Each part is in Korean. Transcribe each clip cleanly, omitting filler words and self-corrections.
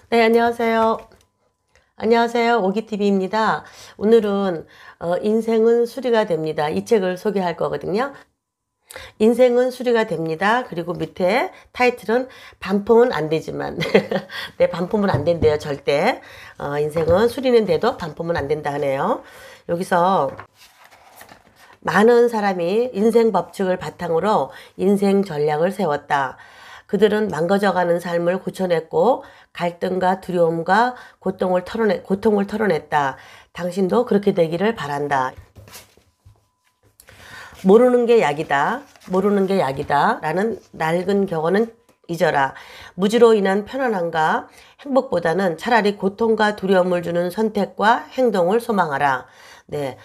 네, 안녕하세요. 안녕하세요. 오기TV입니다. 오늘은 인생은 수리가 됩니다. 이 책을 소개할 거거든요. 인생은 수리가 됩니다. 그리고 밑에 타이틀은 반품은 안 되지만 네, 반품은 안 된대요. 절대. 인생은 수리는 돼도 반품은 안 된다 하네요. 여기서 많은 사람이 인생 법칙을 바탕으로 인생 전략을 세웠다. 그들은 망가져가는 삶을 고쳐냈고 갈등과 두려움과 고통을 털어냈다. 당신도 그렇게 되기를 바란다. 모르는 게 약이다. 모르는 게 약이다. 라는 낡은 격언은 잊어라. 무지로 인한 편안함과 행복보다는 차라리 고통과 두려움을 주는 선택과 행동을 소망하라. 네,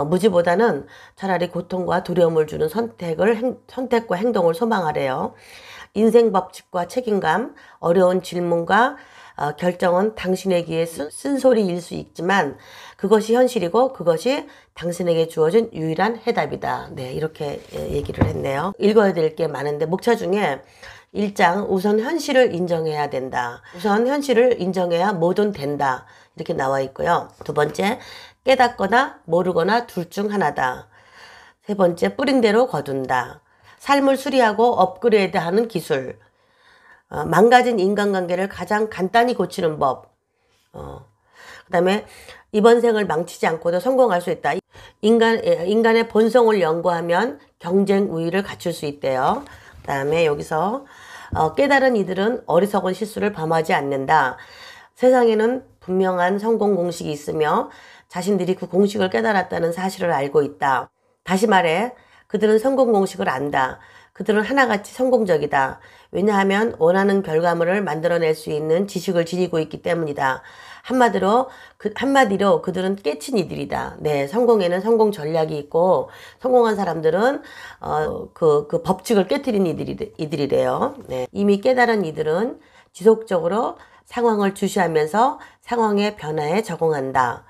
무지보다는 차라리 고통과 두려움을 주는 선택과 행동을 소망하래요. 인생 법칙과 책임감, 어려운 질문과 결정은 당신에게 쓴소리일 수 있지만 그것이 현실이고 그것이 당신에게 주어진 유일한 해답이다. 네, 이렇게 얘기를 했네요. 읽어야 될 게 많은데 목차 중에 1장 우선 현실을 인정해야 된다. 우선 현실을 인정해야 뭐든 된다. 이렇게 나와 있고요. 두 번째, 깨닫거나 모르거나 둘 중 하나다. 세 번째, 뿌린 대로 거둔다. 삶을 수리하고 업그레이드하는 기술. 망가진 인간관계를 가장 간단히 고치는 법. 그 다음에 이번 생을 망치지 않고도 성공할 수 있다. 인간의 본성을 연구하면 경쟁 우위를 갖출 수 있대요. 그 다음에 여기서 깨달은 이들은 어리석은 실수를 범하지 않는다. 세상에는 분명한 성공 공식이 있으며 자신들이 그 공식을 깨달았다는 사실을 알고 있다. 다시 말해 그들은 성공 공식을 안다. 그들은 하나같이 성공적이다. 왜냐하면 원하는 결과물을 만들어낼 수 있는 지식을 지니고 있기 때문이다. 한마디로 그들은 깨친 이들이다. 네, 성공에는 성공 전략이 있고 성공한 사람들은 그 법칙을 깨트린 이들이래요. 네, 이미 깨달은 이들은 지속적으로 상황을 주시하면서 상황의 변화에 적응한다.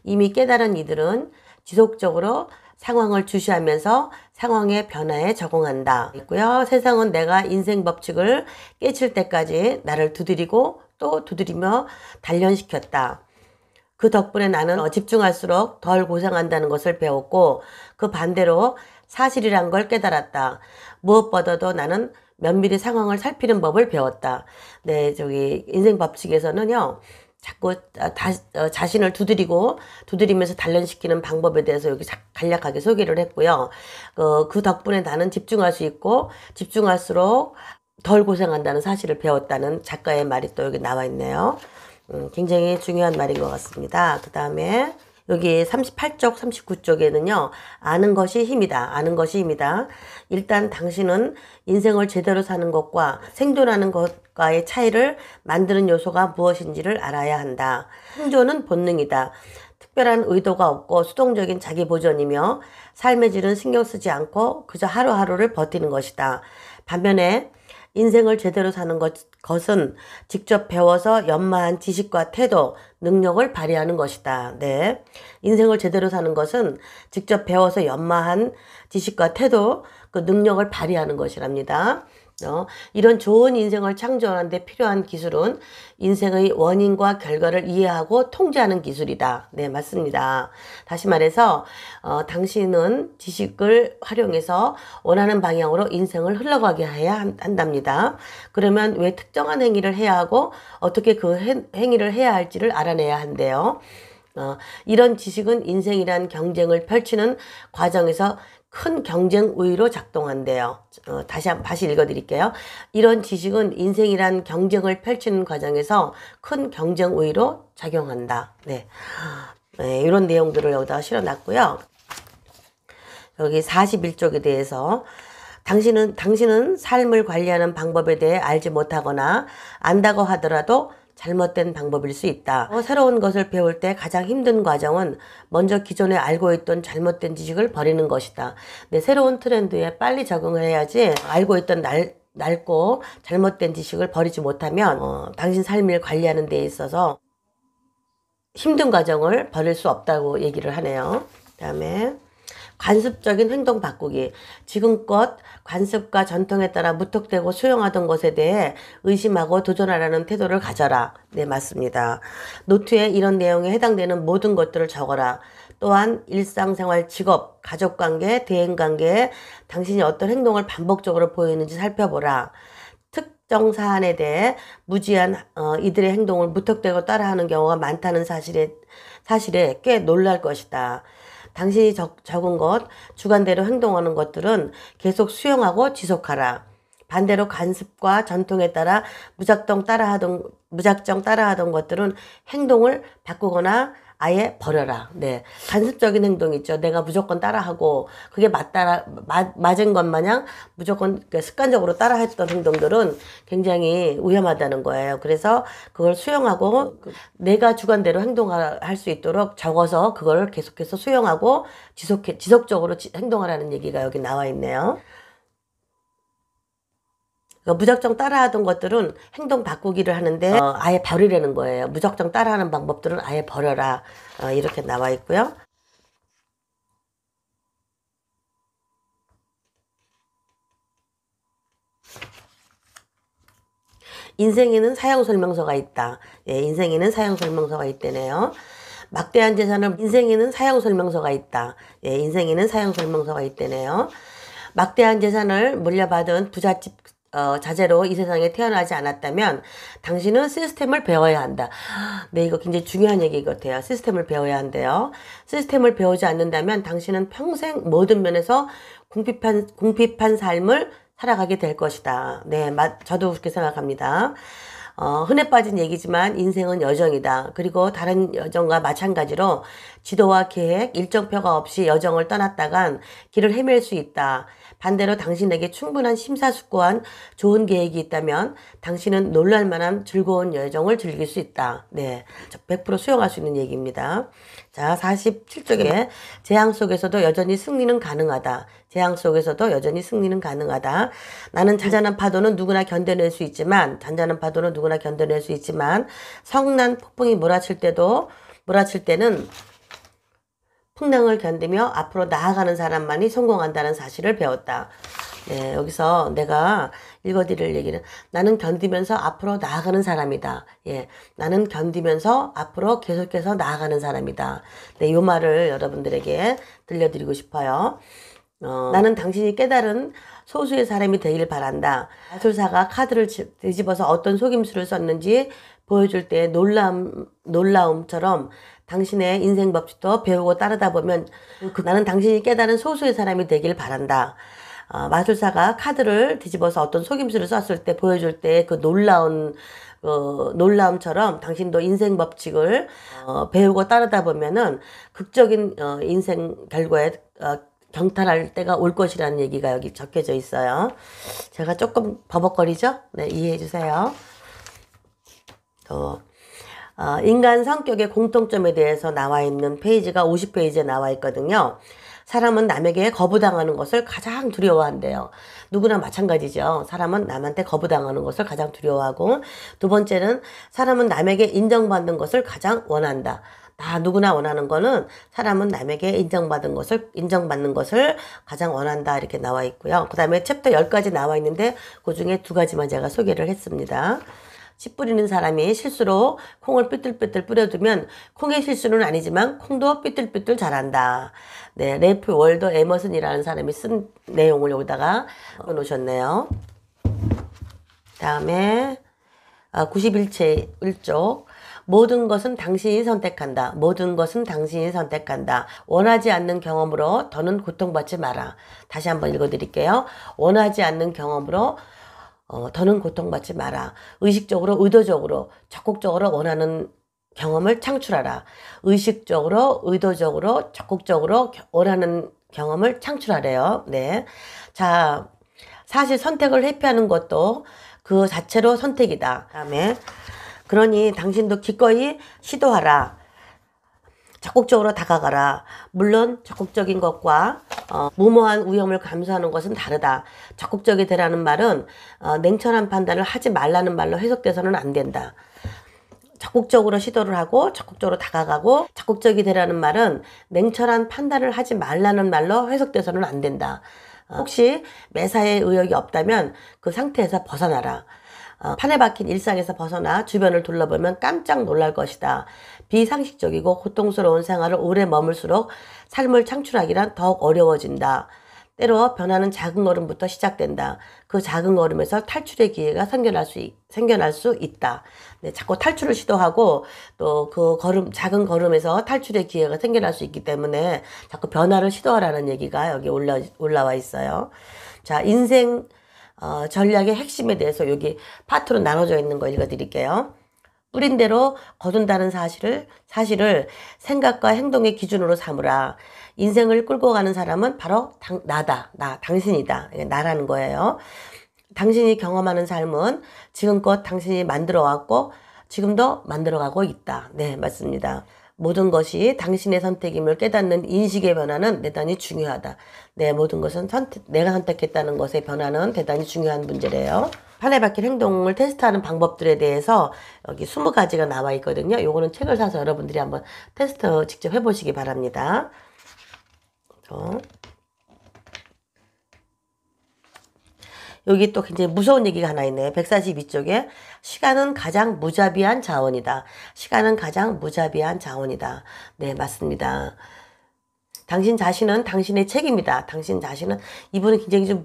이미 깨달은 이들은 지속적으로 상황을 주시하면서 상황의 변화에 적응한다. 있고요. 세상은 내가 인생 법칙을 깨칠 때까지 나를 두드리고 또 두드리며 단련시켰다. 그 덕분에 나는 집중할수록 덜 고생한다는 것을 배웠고 그 반대로 사실이란 걸 깨달았다. 무엇보다도 나는 면밀히 상황을 살피는 법을 배웠다. 네, 저기 인생 법칙에서는요. 자꾸 자신을 두드리면서 단련시키는 방법에 대해서 여기 간략하게 소개를 했고요. 그 덕분에 나는 집중할 수 있고 집중할수록 덜 고생한다는 사실을 배웠다는 작가의 말이 또 여기 나와 있네요. 굉장히 중요한 말인 것 같습니다. 그 다음에 여기 38쪽, 39쪽에는요. 아는 것이 힘이다. 아는 것이 힘이다. 일단 당신은 인생을 제대로 사는 것과 생존하는 것과의 차이를 만드는 요소가 무엇인지를 알아야 한다. 생존은 본능이다. 특별한 의도가 없고 수동적인 자기 보전이며 삶의 질은 신경 쓰지 않고 그저 하루하루를 버티는 것이다. 반면에 인생을 제대로 사는 것은 직접 배워서 연마한 지식과 태도, 능력을 발휘하는 것이다. 네. 인생을 제대로 사는 것은 직접 배워서 연마한 지식과 태도, 그 능력을 발휘하는 것이랍니다. 이런 좋은 인생을 창조하는 데 필요한 기술은 인생의 원인과 결과를 이해하고 통제하는 기술이다. 네, 맞습니다. 다시 말해서 당신은 지식을 활용해서 원하는 방향으로 인생을 흘러가게 해야 한답니다. 그러면 왜 특정한 행위를 해야 하고 어떻게 그 행위를 해야 할지를 알아내야 한대요. 이런 지식은 인생이란 경쟁을 펼치는 과정에서 큰 경쟁 우위로 작동한대요. 다시 읽어드릴게요. 이런 지식은 인생이란 경쟁을 펼치는 과정에서 큰 경쟁 우위로 작용한다. 네. 네, 이런 내용들을 여기다가 실어놨고요. 여기 41쪽에 대해서 당신은 삶을 관리하는 방법에 대해 알지 못하거나 안다고 하더라도 잘못된 방법일 수 있다. 새로운 것을 배울 때 가장 힘든 과정은 먼저 기존에 알고 있던 잘못된 지식을 버리는 것이다. 네, 새로운 트렌드에 빨리 적응을 해야지 알고 있던 낡고 잘못된 지식을 버리지 못하면 당신 삶을 관리하는 데 있어서 힘든 과정을 버릴 수 없다고 얘기를 하네요. 그 다음에 관습적인 행동 바꾸기. 지금껏 관습과 전통에 따라 무턱대고 수용하던 것에 대해 의심하고 도전하라는 태도를 가져라. 네, 맞습니다. 노트에 이런 내용에 해당되는 모든 것들을 적어라. 또한 일상생활, 직업, 가족관계, 대인관계에 당신이 어떤 행동을 반복적으로 보이는지 살펴보라. 특정 사안에 대해 무지한 이들의 행동을 무턱대고 따라하는 경우가 많다는 사실에 꽤 놀랄 것이다. 당신이 적은 것, 주관대로 행동하는 것들은 계속 수용하고 지속하라. 반대로 관습과 전통에 따라 무작정 따라하던 것들은 행동을 바꾸거나 아예 버려라. 네. 관습적인 행동 있죠. 내가 무조건 따라하고 그게 맞은 것 마냥 무조건 습관적으로 따라했던 행동들은 굉장히 위험하다는 거예요. 그래서 그걸 수용하고 내가 주관대로 행동할 수 있도록 적어서 그걸 계속해서 수용하고 지속적으로 행동하라는 얘기가 여기 나와 있네요. 무작정 따라하던 것들은 행동 바꾸기를 하는데 아예 버리라는 거예요. 무작정 따라하는 방법들은 아예 버려라. 이렇게 나와 있고요. 인생에는 사용설명서가 있다. 예, 인생에는 사용설명서가 있다네요. 막대한 재산을 인생에는 사용설명서가 있다. 예, 인생에는 사용설명서가 있다네요. 막대한 재산을 물려받은 부잣집 자제로 이 세상에 태어나지 않았다면 당신은 시스템을 배워야 한다. 네, 이거 굉장히 중요한 얘기 같아요. 시스템을 배워야 한대요. 시스템을 배우지 않는다면 당신은 평생 모든 면에서 궁핍한 삶을 살아가게 될 것이다. 네, 저도 그렇게 생각합니다. 흔해 빠진 얘기지만 인생은 여정이다. 그리고 다른 여정과 마찬가지로 지도와 계획, 일정표가 없이 여정을 떠났다간 길을 헤맬 수 있다. 반대로 당신에게 충분한 심사숙고한 좋은 계획이 있다면 당신은 놀랄만한 즐거운 여정을 즐길 수 있다. 네, 100% 수용할 수 있는 얘기입니다. 자, 47쪽에 재앙 속에서도 여전히 승리는 가능하다. 재앙 속에서도 여전히 승리는 가능하다. 나는 잔잔한 파도는 누구나 견뎌낼 수 있지만 성난 폭풍이 몰아칠 때는 풍랑을 견디며 앞으로 나아가는 사람만이 성공한다는 사실을 배웠다. 네, 여기서 내가 읽어드릴 얘기는 나는 견디면서 앞으로 나아가는 사람이다. 예, 나는 견디면서 앞으로 계속해서 나아가는 사람이다. 네, 이 말을 여러분들에게 들려드리고 싶어요. 나는 당신이 깨달은 소수의 사람이 되길 바란다. 마술사가 카드를 뒤집어서 어떤 속임수를 썼는지 보여줄 때 놀라움처럼 당신의 인생 법칙도 배우고 따르다 보면 나는 당신이 깨달은 소수의 사람이 되길 바란다. 마술사가 카드를 뒤집어서 어떤 속임수를 썼을 때 보여줄 때 그 놀라움처럼 당신도 인생 법칙을 배우고 따르다 보면은 극적인 인생 결과에 경탄할 때가 올 것이라는 얘기가 여기 적혀져 있어요. 제가 조금 버벅거리죠? 네, 이해해 주세요. 인간 성격의 공통점에 대해서 나와 있는 페이지가 50페이지에 나와 있거든요. 사람은 남에게 거부당하는 것을 가장 두려워한대요. 누구나 마찬가지죠. 사람은 남한테 거부당하는 것을 가장 두려워하고, 두 번째는 사람은 남에게 인정받는 것을 가장 원한다. 다 누구나 원하는 거는 사람은 남에게 인정받는 것을 가장 원한다. 이렇게 나와 있고요. 그 다음에 챕터 10가지 나와 있는데 그 중에 2가지만 제가 소개를 했습니다. 씨 뿌리는 사람이 실수로 콩을 삐뚤삐뚤 뿌려두면 콩의 실수는 아니지만 콩도 삐뚤삐뚤 자란다. 네, 래프 월더 에머슨이라는 사람이 쓴 내용을 여기다가 놓으셨네요. 다음에 91쪽 모든 것은 당신이 선택한다. 모든 것은 당신이 선택한다. 원하지 않는 경험으로 더는 고통받지 마라. 다시 한번 읽어드릴게요. 원하지 않는 경험으로 더는 고통받지 마라. 의식적으로, 의도적으로, 적극적으로 원하는 경험을 창출하라. 의식적으로, 의도적으로, 적극적으로 원하는 경험을 창출하래요. 네. 자, 사실 선택을 회피하는 것도 그 자체로 선택이다. 다음에 그러니 당신도 기꺼이 시도하라. 적극적으로 다가가라. 물론 적극적인 것과 무모한 위험을 감수하는 것은 다르다. 적극적이 되라는 말은 냉철한 판단을 하지 말라는 말로 해석돼서는 안 된다. 적극적으로 시도를 하고 적극적으로 다가가고, 적극적이 되라는 말은 냉철한 판단을 하지 말라는 말로 해석돼서는 안 된다. 혹시 매사에 의욕이 없다면 그 상태에서 벗어나라. 판에 박힌 일상에서 벗어나 주변을 둘러보면 깜짝 놀랄 것이다. 비상식적이고 고통스러운 생활을 오래 머물수록 삶을 창출하기란 더욱 어려워진다. 때로 변화는 작은 걸음부터 시작된다. 그 작은 걸음에서 탈출의 기회가 생겨날 수 있다. 네, 자꾸 탈출을 시도하고 또 그 작은 걸음에서 탈출의 기회가 생겨날 수 있기 때문에 자꾸 변화를 시도하라는 얘기가 여기 올라와 있어요. 자, 인생 전략의 핵심에 대해서 여기 파트로 나눠져 있는 거 읽어드릴게요. 뿌린 대로 거둔다는 사실을 생각과 행동의 기준으로 삼으라. 인생을 끌고 가는 사람은 바로 당신이다. 나라는 거예요. 당신이 경험하는 삶은 지금껏 당신이 만들어왔고 지금도 만들어가고 있다. 네, 맞습니다. 모든 것이 당신의 선택임을 깨닫는 인식의 변화는 대단히 중요하다. 네, 모든 것은 내가 선택했다는 것의 변화는 대단히 중요한 문제래요. 판에 박힌 행동을 테스트하는 방법들에 대해서 여기 20가지가 나와 있거든요. 요거는 책을 사서 여러분들이 한번 테스트 직접 해보시기 바랍니다. 여기 또 굉장히 무서운 얘기가 하나 있네요. 142쪽에 시간은 가장 무자비한 자원이다. 시간은 가장 무자비한 자원이다. 네, 맞습니다. 당신 자신은 당신의 책임이다. 당신 자신은, 이분은 굉장히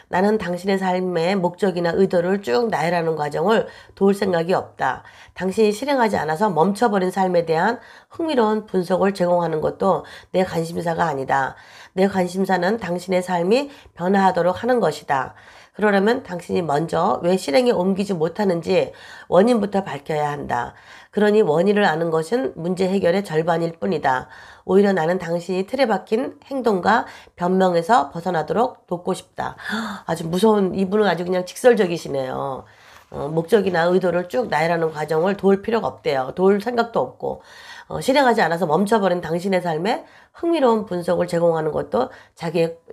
나는 당신의 삶의 목적이나 의도를 쭉 나열하는 과정을 도울 생각이 없다. 당신이 실행하지 않아서 멈춰버린 삶에 대한 흥미로운 분석을 제공하는 것도 내 관심사가 아니다. 내 관심사는 당신의 삶이 변화하도록 하는 것이다. 그러려면 당신이 먼저 왜 실행에 옮기지 못하는지 원인부터 밝혀야 한다. 그러니 원인을 아는 것은 문제 해결의 절반일 뿐이다. 오히려 나는 당신이 틀에 박힌 행동과 변명에서 벗어나도록 돕고 싶다. 아주 무서운, 이분은 아주 그냥 직설적이시네요. 목적이나 의도를 쭉 나열하는 과정을 도울 필요가 없대요. 도울 생각도 없고, 실행하지 않아서 멈춰버린 당신의 삶에 흥미로운 분석을 제공하는 것도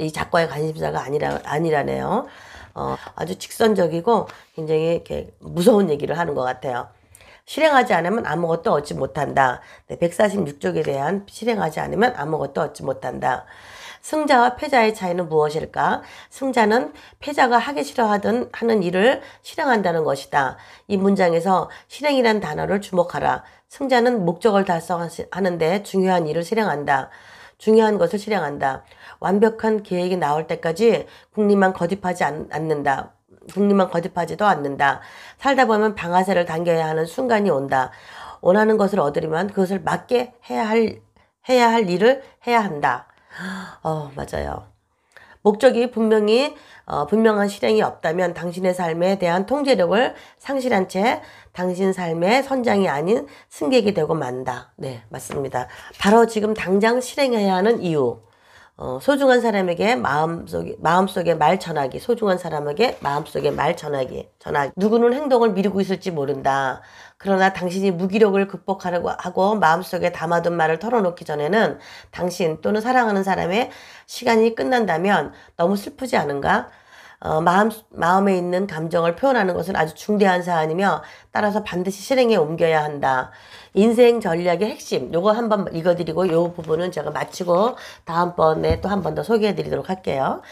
이 작가의 관심사가 아니라네요. 아주 직선적이고 굉장히 이렇게 무서운 얘기를 하는 것 같아요. 실행하지 않으면 아무것도 얻지 못한다. 네, 146쪽에 대한 실행하지 않으면 아무것도 얻지 못한다. 승자와 패자의 차이는 무엇일까? 승자는 패자가 하기 싫어하는 일을 실행한다는 것이다. 이 문장에서 실행이란 단어를 주목하라. 승자는 목적을 달성하는데 중요한 일을 실행한다. 중요한 것을 실행한다. 완벽한 계획이 나올 때까지 국리만 거듭하지도 않는다. 살다 보면 방아쇠를 당겨야 하는 순간이 온다. 원하는 것을 얻으려면 그것을 맞게 해야 할 일을 해야 한다. 맞아요. 목적이 분명한 실행이 없다면 당신의 삶에 대한 통제력을 상실한 채 당신 삶의 선장이 아닌 승객이 되고 만다. 네, 맞습니다. 바로 지금 당장 실행해야 하는 이유. 소중한 사람에게 마음속에 말 전하기. 소중한 사람에게 마음속에 말 전하기. 누구는 행동을 미루고 있을지 모른다. 그러나 당신이 무기력을 극복하려고 하고 마음속에 담아둔 말을 털어놓기 전에는 당신 또는 사랑하는 사람의 시간이 끝난다면 너무 슬프지 않은가? 마음에 있는 감정을 표현하는 것은 아주 중대한 사안이며 따라서 반드시 실행에 옮겨야 한다. 인생 전략의 핵심, 요거 한번 읽어드리고 요 부분은 제가 마치고 다음번에 또 한 번 더 소개해드리도록 할게요.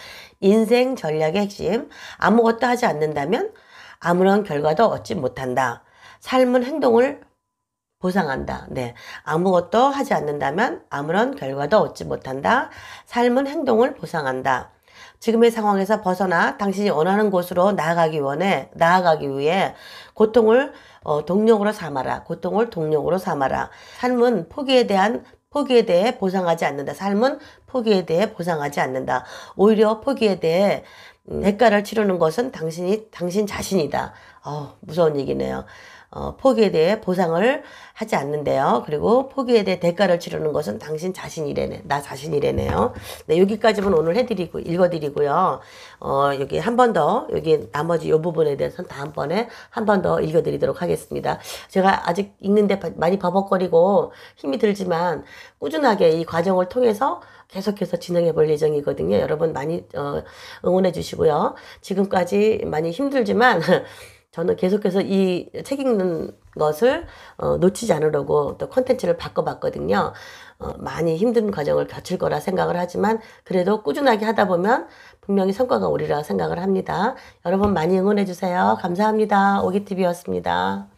인생 전략의 핵심, 아무것도 하지 않는다면 아무런 결과도 얻지 못한다. 삶은 행동을 보상한다. 네, 아무것도 하지 않는다면 아무런 결과도 얻지 못한다. 삶은 행동을 보상한다. 지금의 상황에서 벗어나 당신이 원하는 곳으로 나아가기 위해 고통을 동력으로 삼아라. 고통을 동력으로 삼아라. 삶은 포기에 대해 보상하지 않는다. 삶은 포기에 대해 보상하지 않는다. 오히려 포기에 대해 대가를 치르는 것은 당신 자신이다. 무서운 얘기네요. 포기에 대해 보상을 하지 않는데요. 그리고 포기에 대해 대가를 치르는 것은 당신 자신이래네. 나 자신이래네요. 네, 여기까지만 오늘 읽어드리고요. 여기 한 번 더, 여기 나머지 요 부분에 대해서는 다음번에 한 번 더 읽어드리도록 하겠습니다. 제가 아직 읽는데 많이 버벅거리고 힘이 들지만 꾸준하게 이 과정을 통해서 계속해서 진행해 볼 예정이거든요. 여러분 많이 응원해 주시고요. 지금까지 많이 힘들지만 저는 계속해서 이 책 읽는 것을 놓치지 않으려고 또 콘텐츠를 바꿔봤거든요. 많이 힘든 과정을 거칠 거라 생각을 하지만 그래도 꾸준하게 하다 보면 분명히 성과가 오리라 생각을 합니다. 여러분 많이 응원해 주세요. 감사합니다. 오기TV였습니다.